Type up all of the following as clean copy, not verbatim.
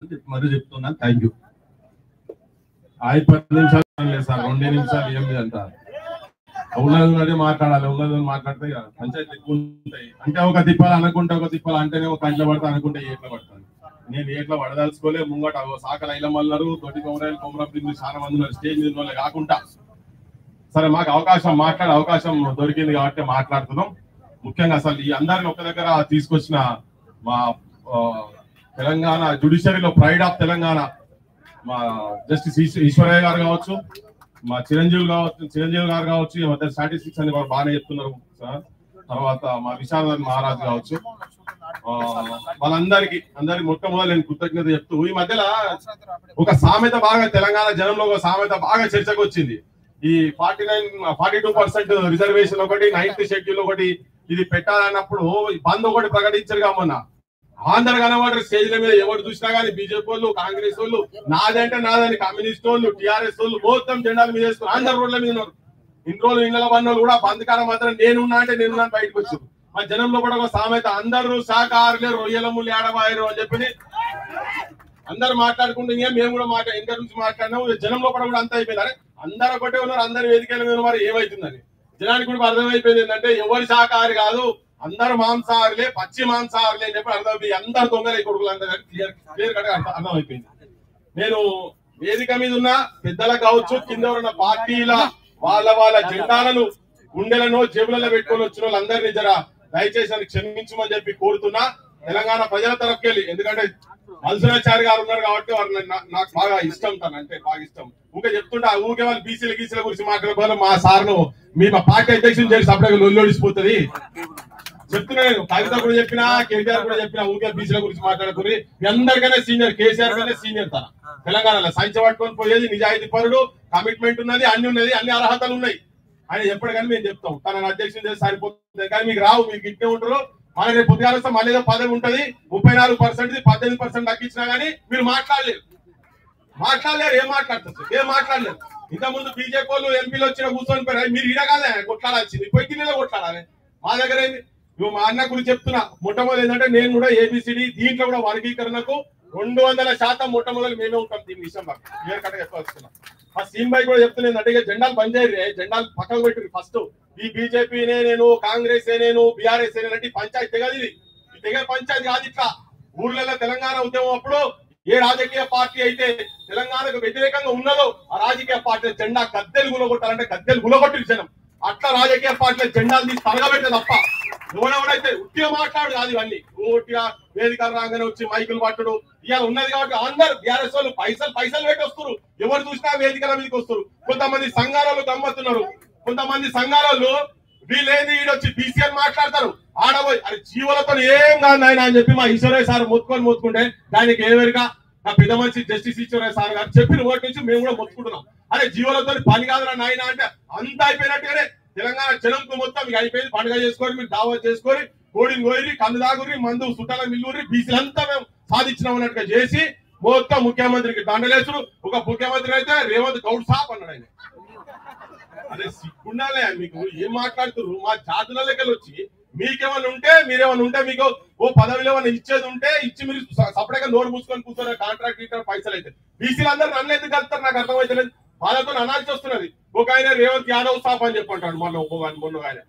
మరి చెప్తున్నా. Thank you. 5-10 నిమిషాలు లేదు సార్, 2 నిమిషాలు ఏం అంటారు. ఉన్నది మాట్లాడాలి, ఉన్నది మాట్లాడితే పంచాయతీ ఎక్కువ ఉంటాయి. అంటే ఒక తిప్పాలి అనుకుంటే ఒక తిప్పాలి అంటేనే ఒక కంట్లో పడతా అనుకుంటే ఏట్లా పడతాను. నేను ఏట్లా పడదలుచుకోలే. ముంగట సాకలు ఐలమన్నారు, తోటి కొమరాయిలు కొమరపిండి చాలా మంది ఉన్నారు. స్టేజ్ మీద వాళ్ళే కాకుండా సరే మాకు మాట్లాడే అవకాశం దొరికింది కాబట్టి మాట్లాడుతున్నాం. ముఖ్యంగా అసలు ఈ అందరిని ఒక దగ్గర తీసుకొచ్చిన మా తెలంగాణ జ్యుడిషియరీలో ప్రైడ్ ఆఫ్ తెలంగాణ మా జస్టిస్ ఈశ్వరయ్య గారు కావచ్చు, మా చిరంజీవి గారు కావచ్చు, ఈ మధ్య స్టాటిస్టిక్స్ అని బాగానే చెప్తున్నారు సార్. తర్వాత మా విశాల్ మహారాజ్ కావచ్చు, వాళ్ళందరికీ మొట్టమొదటి నేను కృతజ్ఞత చెప్తూ, ఈ మధ్యలో ఒక సామెత బాగా తెలంగాణ జనంలో ఒక సామెత బాగా చర్చకు వచ్చింది. ఈ 42% రిజర్వేషన్ ఒకటి, 9th షెడ్యూల్ ఒకటి, ఇది పెట్టాలన్నప్పుడు బంద్ ఒకటి ప్రకటించారు మొన్న. అందరు కనబడరు స్టేజ్ల మీద, ఎవరు చూసినా కానీ బీజేపీ వాళ్ళు, కాంగ్రెస్ వాళ్ళు, నాదంటే నాదని, కమ్యూనిస్ట్ వాళ్ళు, టీఆర్ఎస్ వాళ్ళు మొత్తం జెండాల మీద వేసుకుని అందరు రోడ్ల మీద ఉన్నారు. ఇన్ని రోజులు ఇళ్ళ బంధువులు కూడా బంధకారం మాత్రం నేనున్నా అంటే నేనున్నా బయటకు వచ్చారు. మా జనంలో కూడా ఒక సామెత, అందరూ శాఖాహారులే రొయ్యలములు ఏడబాయరు అని చెప్పి అందరు మాట్లాడుకుంటే మేము కూడా ఇంటర్ నుంచి మాట్లాడినాం. జనంలో కూడా అంత అయిపోయింది. అరే అందరు ఒకటే ఉన్నారు, అందరు వేదికల మీద మరి ఏమైతుందని జనానికి కూడా అర్థమైపోయింది. ఏంటంటే ఎవరి శాఖాహారి కాదు, అందరు మాంసాహారులే, పచ్చి మాంసాహారులే అని చెప్పి అర్థమైపోయి అందరు దొంగలే కొడుకులు అందరూ క్లియర్ కట్ అర్థమైపోయింది. నేను వేదిక మీద ఉన్న పెద్దలకు కావచ్చు, కింద ఉన్న పార్టీల వాళ్ళ జెండాలను గుండెలను జేబులలో పెట్టుకొని వచ్చిన వాళ్ళందరినీ జర దయచేసి క్షమించమని చెప్పి కోరుతున్నా. తెలంగాణ ప్రజల తరఫుకెళ్ళి, ఎందుకంటే మల్సురాచారి గారు ఉన్నారు కాబట్టి వాళ్ళు నాకు బాగా ఇష్టం, అంటే బాగా ఇష్టం. ఊకే చెప్తుంటా, ఊకే వాళ్ళు బీసీల గీసీల గురించి మాట్లాడుకోవాలి. మా సార్ను మీ పార్టీ అధ్యక్షులు చేసి అప్పుడే లొల్లోడిసిపోతుంది చెప్తున్నాను. కవిత కూడా చెప్పినా, కేటీఆర్ కూడా చెప్పినా, ఊకే బీసీల గురించి మాట్లాడుకుని మీ అందరికైనా సీనియర్, కేసీఆర్ కన్నా సీనియర్ తన తెలంగాణలో సంచి పట్టుకొని పోయేది, నిజాయితీ పరుడు, కమిట్మెంట్ ఉన్నది, అన్ని ఉన్నది, అన్ని అర్హతలు ఉన్నాయి. ఆయన ఎప్పటికైనా మేము చెప్తాం తనని అధ్యక్షులు చేసి సరిపోతుంది. కానీ మీకు రావు, మీకు ఇట్టే ఉంటారు. మన రేపు పొద్దుగాల మళ్ళీ ఏదో పదవి ఉంటది, 34% 18% తగ్గించినా గానీ మీరు మాట్లాడలేరు. ఏం మాట్లాడలేరు. ఇంతకుముందు బీజేపీ వాళ్ళు ఎంపీలు వచ్చిన కూర్చొని పోయారు. మీరు ఇడగానే కొట్లాడాల్సింది, పోయి కింద కొట్లాడాలి. మా దగ్గర ఏంది, నువ్వు మా అన్న గురించి చెప్తున్నా. మొట్టమొదటి ఏంటంటే నేను కూడా ఏబిసిడి దీంట్లో కూడా వర్గీకరణకు 200% మొట్టమొదటి మేమే ఉంటాం. దీని విషయం క్లియర్ కట్ చెప్పాల్సిన ఆ సీన్ బై కూడా చెప్తున్నాను. అంటే జెండాలు బంద్ చేయరు, జెండాలు పక్కకు పెట్టరు. ఫస్ట్ ఈ బీజేపీనే నేను, కాంగ్రెస్ నేను, బీఆర్ఎస్ అంటే పంచాయతీ కాదు, ఇది తెగ పంచాయతీ కాదు. ఇట్లా ఊర్లలో తెలంగాణ ఉద్యమం అప్పుడు ఏ రాజకీయ పార్టీ అయితే తెలంగాణకు వ్యతిరేకంగా ఉన్నదో ఆ రాజకీయ పార్టీ జెండా గద్దెలు గులగొట్టాలంటే గద్దెలు గులగొట్టి జనం. అట్లా రాజకీయ పార్టీల జెండాలు తీసి తరగబెట్టే తప్ప ఎవడెవడైతే ఉట్టిగా మాట్లాడు కాదు. ఇవన్నీ ఊటిగా వేదికలు రాగానే వచ్చి మైకులు పట్టుడు ఇవాళ ఉన్నది కాబట్టి అందరు బీఆర్ఎస్ వాళ్ళు పైసలు పెట్టి వస్తారు. ఎవరు చూసినా వేదికల మీదకి వస్తారు. కొంతమంది సంఘాలలో గమ్మతున్నారు. కొంతమంది సంఘాలలో వీళ్ళేది వీడొచ్చి బీసీఎల్ మాట్లాడతారు. ఆడబోయి అది జీవులతో ఏం కాదు ఆయన అని చెప్పి మా ఈశ్వరయ్య సార్ మొత్తుకుంటే దానికి ఏవరిగా నా పెద్ద మనిషి జస్టిస్ ఈశ్వరయ్య సార్ గారు చెప్పిన ఓటు నుంచి మేము కూడా మొత్తుకుంటున్నాం. అరే జీవులతో పని కాదురా నాయన అంటే అంతా అయిపోయినట్టుగానే తెలంగాణ జనంకు మొత్తం ఇక అయిపోయింది. పండుగ చేసుకొని మీరు దావా చేసుకొని కోడిని కోరి కళ్ళు దాగురి మందు సుట్టాల మిల్లూరి బీసీలంతా మేము సాధించినాం అన్నట్టుగా చేసి మొత్తం ముఖ్యమంత్రికి దండలేసుడు. ఒక ముఖ్యమంత్రి అయితే రేవంత్ గౌడ్ సాప్ అన్నాడు. ఆయన అదే సిగ్గుండాలే మీకు, ఏం మాట్లాడుతున్నారు? మా జాతుల లెక్కలు వచ్చి మీకేమన్నా ఉంటే మీరేమన్నా ఉంటే మీకు ఓ పదవిలో ఏమన్నా ఇచ్చేది ఉంటే ఇచ్చి మీరు సపరేట్గా నోరు మూసుకొని కూర్చొని కాంట్రాక్ట్ ఇచ్చిన పైసలు అయితే బీసీలు అందరూ నన్ను ఎందుకు కలుస్తారు నాకు అర్థమైతలేదు. వాళ్ళతో అనాల్సి వస్తున్నది. ఒక ఆయన రేవంత్ యాదవ్ సాప్ అని చెప్పంటాడు మొన్న ఆయన.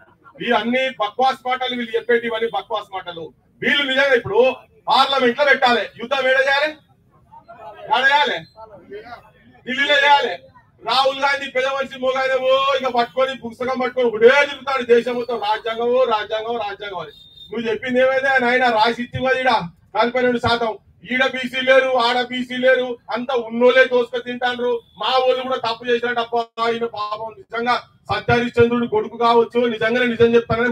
వీళ్ళు అన్ని బక్వాస్ మాటలు, వీళ్ళు చెప్పేటి ఇవన్నీ బక్వాస్ మాటలు. వీళ్ళు నిజంగా ఇప్పుడు పార్లమెంట్ లో పెట్టాలి, యుద్ధం ఏడ చేయాలి, ఢిల్లీలో చేయాలి. రాహుల్ గాంధీ పెద్ద మనిషి మొగాయనవో ఇక పట్టుకొని పుస్తకం పట్టుకొని ఒకటే తిరుగుతాడు దేశం మొత్తం. రాజ్యాంగం అని నువ్వు చెప్పింది ఏమైతే ఆయన రాసి ఇచ్చివా? ఈడ 42% ఈడ బీసీ లేరు, ఆడ బీసీ లేరు, అంతా ఉన్నోళ్ళే దోసుకొని తింటారు. మా వాళ్ళు కూడా తప్పు చేసినట్టు ఆయన పాపం నిజంగా సత్యహరిశ్చంద్రుడు కొడుకు కావచ్చు, నిజంగానే నిజం చెప్తానని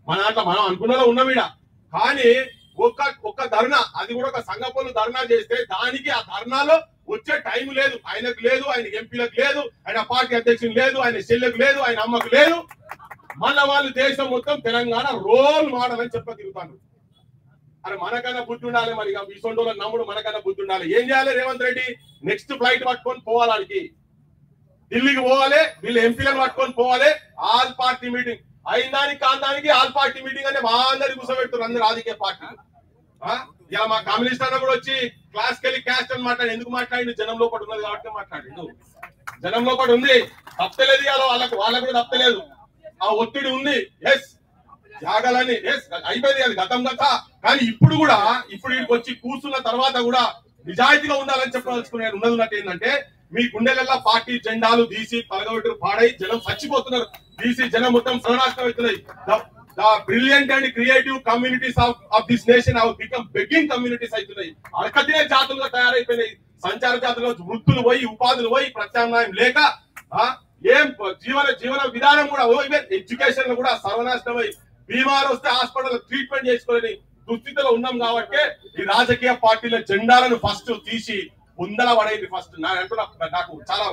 మన దాంట్లో మనం అనుకున్నలో ఉన్నాం ఈడ. కానీ ఒక్క ధర్నా, అది కూడా ఒక సంఘ పనులు ధర్నా చేస్తే దానికి ఆ ధర్నాలో వచ్చే టైం లేదు. ఆయనకు లేదు, ఆయన ఎంపీలకు లేదు, ఆయన పార్టీ అధ్యక్షులు లేదు, ఆయన చెల్లెకు లేదు, ఆయన అమ్మకు లేదు. మళ్ళా వాళ్ళు దేశం మొత్తం తెలంగాణ రోల్ మోడల్ అని తిరుగుతాను. అరే మనకన్నా బుద్ధి ఉండాలి. మరి విసొండోళ్ళ నమ్ముడు మనకన్నా బుద్ధి ఉండాలి. ఏం చేయాలి రేవంత్ రెడ్డి? నెక్స్ట్ ఫ్లైట్ పట్టుకొని పోవాలని ఢిల్లీకి పోవాలి, వీళ్ళు ఎంపీలను పట్టుకొని పోవాలి. ఆల్ పార్టీ మీటింగ్ అయిన దానికి కాందానికి ఆల్ పార్టీ మీటింగ్ అంటే మా అందరికి కూర్చోబెడుతున్నారు అందరు రాజకీయ పార్టీలు. ఇలా మా కమ్యూనిస్ట్ అన్న కూడా వచ్చి క్లాస్కి వెళ్ళి క్యాస్ట్ అని మాట్లాడి ఎందుకు మాట్లాడి జనంలో ఒకటి ఉన్నది కాబట్టి మాట్లాడిండు. జనంలో ఒకటి ఉంది, తప్పలేదు ఇవాళ వాళ్ళకు కూడా తప్పలేదు. ఆ ఒత్తిడి ఉంది, ఎస్ త్యాగాలని ఎస్ అయిపోయింది అది గతం గత. కానీ ఇప్పుడు కూడా ఇప్పుడు వీడికి వచ్చి కూర్చున్న తర్వాత కూడా నిజాయితీగా ఉండాలని చెప్పదలుచుకునే ఉన్నది ఏంటంటే మీ గుండెలల్లో పార్టీ జెండాలు తీసి పలగొట్టు పాడై జనం చచ్చిపోతున్నారు, తీసి జనం మొత్తం సర్వనాశనం అవుతున్నాయి. The brilliant and creative communities of this nation have become begging communities అవుతున్నాయి. అరకతినే జాతులుగా తయారైపోయినాయి. సంచార జాతులు వృత్తులు పోయి ఉపాధులు పోయి ప్రత్యామ్నాయం లేక ఏం జీవన విధానం కూడా ఎడ్యుకేషన్ లో కూడా సర్వనాశనమై బీమారు వస్తే హాస్పిటల్ ట్రీట్మెంట్ చేసుకోలేని దుస్థితిలో ఉన్నాం. కాబట్టి ఈ రాజకీయ పార్టీల జెండాలను ఫస్ట్ తీసి ముందల పడేది. ఫస్ట్ నాకు చాలా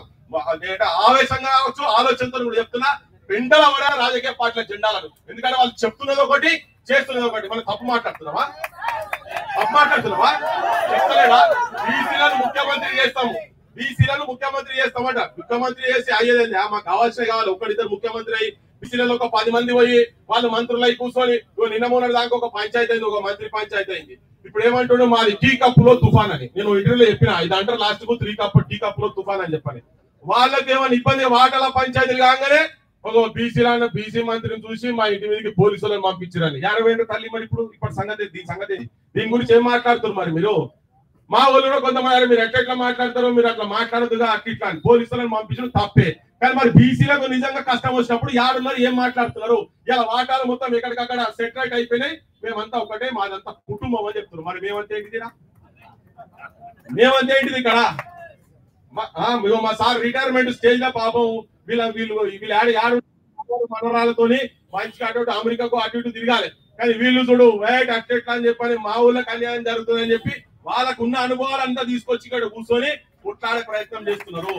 ఆవేశంగా కావచ్చు, ఆలోచనతో కూడా చెప్తున్నా, పెండల పడ రాజకీయ పార్టీల జెండాలను. ఎందుకంటే వాళ్ళు చెప్తున్నది ఒకటి చేస్తున్నది ఒకటి. మనం తప్పు మాట్లాడుతున్నావా చెప్తలేదా? బీసీలను ముఖ్యమంత్రి చేస్తామంట. ముఖ్యమంత్రి చేసి అయ్యేది మాకు కావాల్సినవి కావాలి. ఒకరిద్దరు ముఖ్యమంత్రి అయ్యి బీసీలలో ఒక 10 మంది పోయి వాళ్ళు మంత్రులు అయి కూర్చొని నిన్న మొన్న దాకా ఒక పంచాయతీ అయింది, ఒక మంత్రి పంచాయతీ అయింది. ఇప్పుడు ఏమంటుండే మాది టీ కప్పులో తుఫాన్ అని. నేను ఇంటర్వ్యూలో చెప్పిన ఇది అంటారు లాస్ట్ కు టీ కప్పులో తుఫాన్ అని చెప్పని. వాళ్ళకి ఏమైనా ఇబ్బంది వాటల పంచాయతీలు కాగానే ఒక బీసీ మంత్రిని చూసి మా ఇంటి మీదకి పోలీసులను పంపించారని 50 తల్లి. మరి ఇప్పుడు సంగతి దీని గురించి ఏం మాట్లాడుతున్నారు మరి మీరు? మా ఊళ్ళో కొంతమంది మీరు ఎట్లా మాట్లాడతారో మీరు అట్లా మాట్లాడదుగా అట్లా అని పోలీసులను పంపించడం తప్పే. కానీ మరి బీసీలకు నిజంగా కష్టం వచ్చినప్పుడు యాడున్నారు ఏం మాట్లాడుతున్నారు? ఇలా వాటాలు మొత్తం ఎక్కడికక్కడ సెటరేట్ అయిపోయినాయి, మేమంతా ఒకటే, మాదంతా కుటుంబం అని చెప్తున్నారు. మరి మేమంతా ఏంటిదిరా? మేమంతా ఏంటిది ఇక్కడ? మా సార్ రిటైర్మెంట్ స్టేజ్ లో పాపం వీళ్ళు మనరాలతోని మంచిగా అటు అమెరికాకు అటు ఇటు తిరగాలి. కానీ వీళ్ళు చూడు వైట్ అట్లా అని చెప్పని మా ఊళ్ళకి అన్యాయం జరుగుతుందని చెప్పి వాళ్ళకు ఉన్న అనుభవాలంతా తీసుకొచ్చి ఇక్కడ కూర్చొని కొట్లాడే ప్రయత్నం చేస్తున్నారు.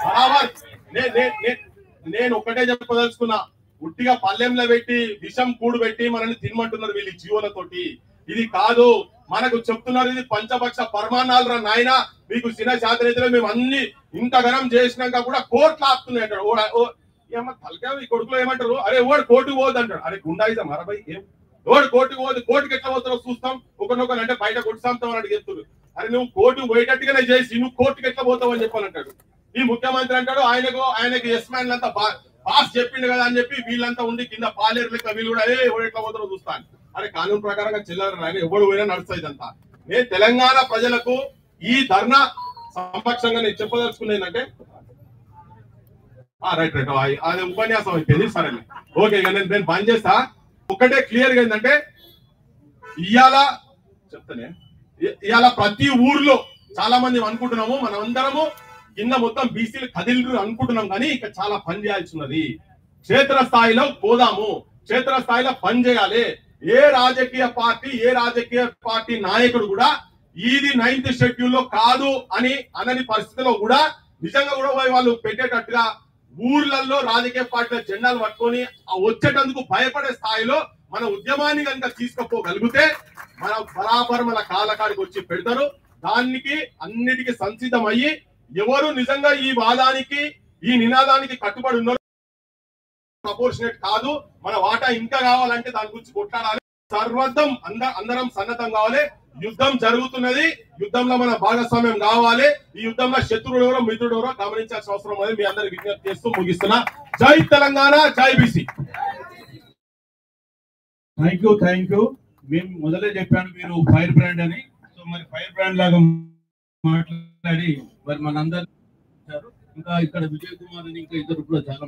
బరాబర్ నేను ఒక్కటే చెప్పదలుచుకున్నా, ఉట్టిగా పల్లెంలో పెట్టి విషం కూడు పెట్టి మనల్ని తినమంటున్నారు వీళ్ళు జీవులతోటి. ఇది కాదు, మనకు చెప్తున్నారు ఇది పంచపక్ష పరమాణాలు రా నాయన. మీకు చిన్న శాతరీతిలో మేము అన్ని ఇంతగనం చేసినాక కూడా కోర్టులు ఆపుతున్నాయి అంటాడు. ఏమో తలకా ఈ కొడుకులో ఏమంటారు, అరే ఓడి కోర్టుకు పోవద్దు అంటాడు. అరే గుండాయిజం అరవై ఏం ఓడి కోర్టుకు పోవద్దు, కోర్టుకి ఎట్లా పోతారో చూస్తాం, ఒకరినొకరు అంటే బయట కొట్టుస్తాంతాం అని చెప్తున్నారు. అరే నువ్వు కోర్టుకు పోయేటట్టుగానే చేసి నువ్వు కోర్టుకి ఎట్లా పోతావు అని చెప్పాలంటాడు. ఈ ముఖ్యమంత్రి అంటాడు ఆయనకు ఎస్ మ్యాన్ అంతా పాస్ చెప్పిండు కదా అని చెప్పి వీళ్ళంతా ఉండి కింద పాలేరు లెక్క వీళ్ళు కూడా ఎవరు ఎట్లా పోతారో చూస్తాను. అరే కానూన్ ప్రకారంగా చెల్లరు ఆయన ఎవడు పోయినా నడుస్తుంది ఇదంతా. నేను తెలంగాణ ప్రజలకు ఈ ధర్నా సంపక్షంగా నేను చెప్పదలుచుకునేది అంటే రైట్ అది ఉపన్యాసం అయిపోయింది సరే ఓకే. ఇక నేను బంద్ చేస్తా. ఒకటే క్లియర్ గా ఏంటంటే ఇవాళ ప్రతి ఊర్లో చాలా మంది అనుకుంటున్నాము మనం అందరము కింద మొత్తం బీసీలు కదిలి అనుకుంటున్నాం, కానీ ఇక చాలా పని చేయాల్సి ఉన్నది. క్షేత్రస్థాయిలో పోదాము, క్షేత్రస్థాయిలో పని చేయాలి. ఏ రాజకీయ పార్టీ నాయకుడు కూడా ఇది 9th షెడ్యూల్లో కాదు అని అనని పరిస్థితిలో కూడా నిజంగా కూడా వాళ్ళు పెట్టేటట్టుగా ఊర్లలో రాజకీయ పార్టీల జెండాలు పట్టుకొని వచ్చేటందుకు భయపడే స్థాయిలో మన ఉద్యమాన్ని కనుక తీసుకుపోగలిగితే మన బరాబర్ మన కాలకాడికి వచ్చి పెడతారు. దానికి అన్నిటికీ సంసిద్ధం అయ్యి ఎవరు నిజంగా ఈ వాదానికి ఈ నినాదానికి కట్టుబడి ఉన్నారు, ప్రపోర్షనేట్ కాదు, మన వాటా ఇంకా కావాలంటే దాని గురించి కొట్లాడాలి. సర్వత్వం అందరం సన్నద్ధం కావాలి. యుద్ధం జరుగుతున్నది, యుద్ధంలో మన భాగస్వామ్యం కావాలి. ఈ యుద్ధంలో శత్రుడు ఎవరో మిత్రుడు ఎవరో గమనించాల్సిన అవసరం ఉంది. మీ అందరికి విజ్ఞప్తి చేస్తూ ముగిస్తున్నా. జై తెలంగాణ, జై బీసీ. Thank you. మేము మొదలే చెప్పాను మీరు ఫైర్ బ్రాండ్ అని. సో మరి ఫైర్ బ్రాండ్ లాగా మాట్లాడి మరి మనందరూ ఇంకా ఇక్కడ విజయ్ కుమార్ అని ఇంకా ఇద్దరు కూడా చాలా